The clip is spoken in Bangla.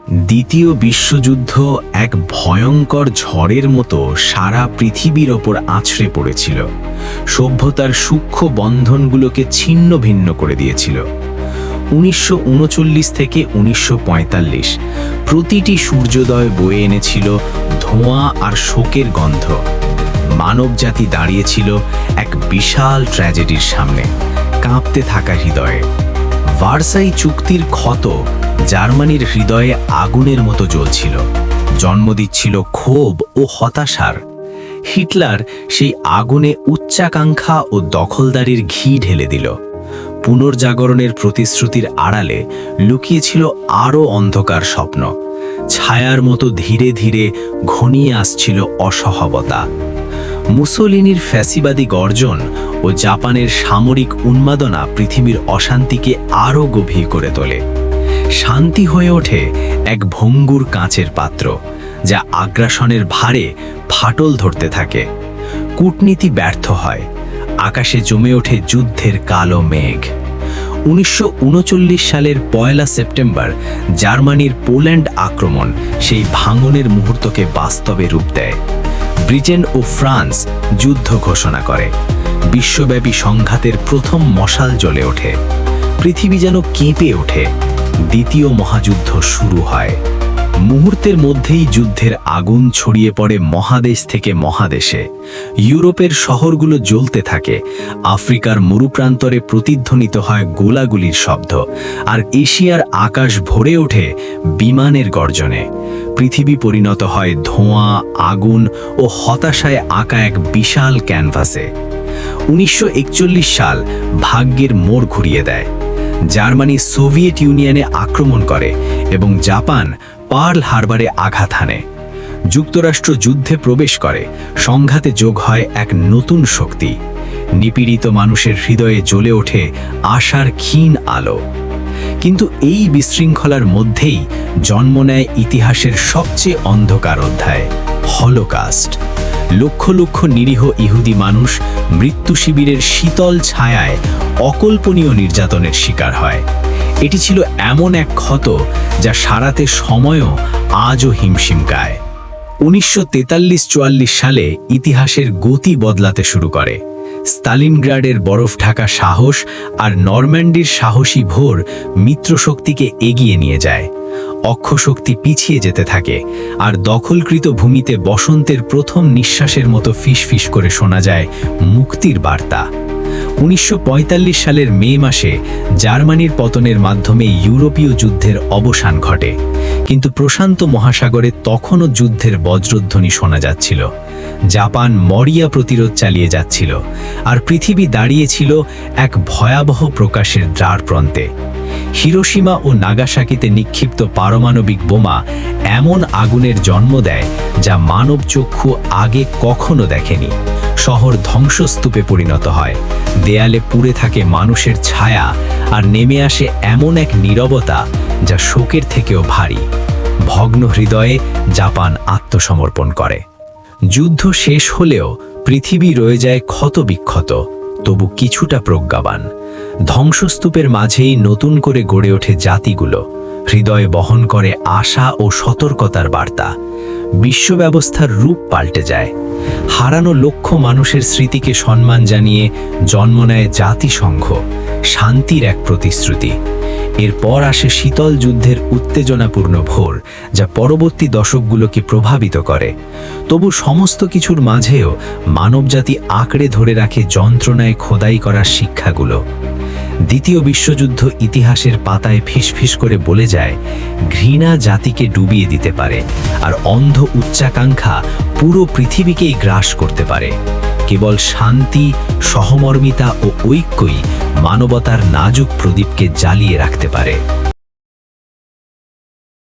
দ্বিতীয় বিশ্বযুদ্ধ এক ভয়ঙ্কর ঝড়ের মতো সারা পৃথিবীর ওপর আছড়ে পড়েছিল। সভ্যতার সূক্ষ্ম বন্ধনগুলোকে ছিন্ন ভিন্ন করে দিয়েছিল। 1939 থেকে 1945 প্রতিটি সূর্যোদয় বয়ে এনেছিল ধোঁয়া আর শোকের গন্ধ। মানবজাতি দাঁড়িয়েছিল এক বিশাল ট্র্যাজেডির সামনে, কাঁপতে থাকা হৃদয়ে। ভার্সাই চুক্তির ক্ষত জার্মানির হৃদয়ে আগুনের মতো জ্বলছিল, জন্ম দিচ্ছিল ক্ষোভ ও হতাশার। হিটলার সেই আগুনে উচ্চাকাঙ্ক্ষা ও দখলদারির ঘি ঢেলে দিল। পুনর্জাগরণের প্রতিশ্রুতির আড়ালে লুকিয়েছিল আরও অন্ধকার স্বপ্ন। ছায়ার মতো ধীরে ধীরে ঘনিয়ে আসছিল অসহবতা। মুসোলিনির ফ্যাসিবাদী গর্জন ও জাপানের সামরিক উন্মাদনা পৃথিবীর অশান্তিকে আরও গভীর করে তোলে। শান্তি হয়ে ওঠে এক ভঙ্গুর কাঁচের পাত্র, যা আগ্রাসনের ভারে ফাটল ধরতে থাকে। কূটনীতি ব্যর্থ হয়, আকাশে জমে ওঠে যুদ্ধের কালো মেঘ। 1939 সালের 1 সেপ্টেম্বর জার্মানির পোল্যান্ড আক্রমণ সেই ভাঙনের মুহূর্তকে বাস্তবে রূপ দেয়। ব্রিটেন ও ফ্রান্স যুদ্ধ ঘোষণা করে। বিশ্বব্যাপী সংঘাতের প্রথম মশাল জ্বলে ওঠে। পৃথিবী যেন কেঁপে ওঠে। দ্বিতীয় মহাযুদ্ধ শুরু হয়। মুহূর্তের মধ্যেই যুদ্ধের আগুন ছড়িয়ে পড়ে মহাদেশ থেকে মহাদেশে। ইউরোপের শহরগুলো জ্বলতে থাকে, আফ্রিকার মরুপ্রান্তরে প্রতিধ্বনিত হয় গোলাগুলির শব্দ, আর এশিয়ার আকাশ ভরে ওঠে বিমানের গর্জনে। পৃথিবী পরিণত হয় ধোঁয়া, আগুন ও হতাশায় আঁকা এক বিশাল ক্যানভাসে। 1941 সাল ভাগ্যের মোড় ঘুরিয়ে দেয়। জার্মানি সোভিয়েত ইউনিয়নে আক্রমণ করে এবং জাপান পার্ল হারবারে আঘাত হানে। যুক্তরাষ্ট্র যুদ্ধে প্রবেশ করে। সংঘাতে যোগ হয় এক নতুন শক্তি। নিপীড়িত মানুষের হৃদয়ে জ্বলে ওঠে আশার ক্ষীণ আলো। কিন্তু এই বিশৃঙ্খলার মধ্যেই জন্ম নেয় ইতিহাসের সবচেয়ে অন্ধকার অধ্যায়, হলোকাস্ট। লক্ষ লক্ষ নিরীহ ইহুদি মানুষ মৃত্যু শিবিরের শীতল ছায়ায় অকল্পনীয় নির্যাতনের শিকার হয়। এটি ছিল এমন এক ক্ষত যা সারাতে সময়ও আজও হিমশিম গায়। 1943-44 সালে ইতিহাসের গতি বদলাতে শুরু করে। স্তালিনগ্রাডের বরফ ঢাকা সাহস আর নরম্যান্ডির সাহসী ভোর মিত্রশক্তিকে এগিয়ে নিয়ে যায়। অক্ষশক্তি পিছিয়ে যেতে থাকে, আর দখলকৃত ভূমিতে বসন্তের প্রথম নিঃশ্বাসের মতো ফিসফিস করে শোনা যায় মুক্তির বার্তা। 1945 সালের মে মাসে জার্মানির পতনের মাধ্যমে ইউরোপীয় যুদ্ধের অবসান ঘটে, কিন্তু প্রশান্ত মহাসাগরে তখনও যুদ্ধের বজ্রধ্বনি শোনা যাচ্ছিল। জাপান মরিয়া প্রতিরোধ চালিয়ে যাচ্ছিল, আর পৃথিবী দাঁড়িয়েছিল এক ভয়াবহ প্রকাশের দ্বারপ্রান্তে। হিরোশিমা ও নাগাসাকিতে নিক্ষিপ্ত পারমাণবিক বোমা এমন আগুনের জন্ম দেয় যা মানব চক্ষু আগে কখনো দেখেনি। শহর ধ্বংসস্তূপে পরিণত হয়, দেয়ালে পুড়ে থাকে মানুষের ছায়া, আর নেমে আসে এমন এক নীরবতা যা শোকের থেকেও ভারী। ভগ্ন হৃদয়ে জাপান আত্মসমর্পণ করে। যুদ্ধ শেষ হলেও পৃথিবী রয়ে যায় ক্ষতবিক্ষত, তবু কিছুটা প্রজ্ঞাবান। ধ্বংসস্তূপের মাঝেই নতুন করে গড়ে ওঠে জাতিগুলো, হৃদয়ে বহন করে আশা ও সতর্কতার বার্তা। বিশ্ব ব্যবস্থার রূপ পাল্টে যায়। হারানো লক্ষ মানুষের স্মৃতিকে সম্মান জানিয়ে জন্ম নেয় জাতিসংঘ, শান্তির এক প্রতিশ্রুতি। এরপর আসে শীতল যুদ্ধের উত্তেজনাপূর্ণ ভোর, যা পরবর্তী দশকগুলোকে প্রভাবিত করে। তবু সমস্ত কিছুর মাঝেও মানবজাতি আঁকড়ে ধরে রাখে যন্ত্রণায় খোদাই করার শিক্ষাগুলো। দ্বিতীয় বিশ্বযুদ্ধ ইতিহাসের পাতায় ফিসফিস করে বলে যায়, ঘৃণা জাতিকে ডুবিয়ে দিতে পারে, আর অন্ধ উচ্চাকাঙ্ক্ষা পুরো পৃথিবীকেই গ্রাস করতে পারে। কেবল শান্তি, সহমর্মিতা ও ঐক্যই মানবতার নাজুক প্রদীপকে জ্বালিয়ে রাখতে পারে।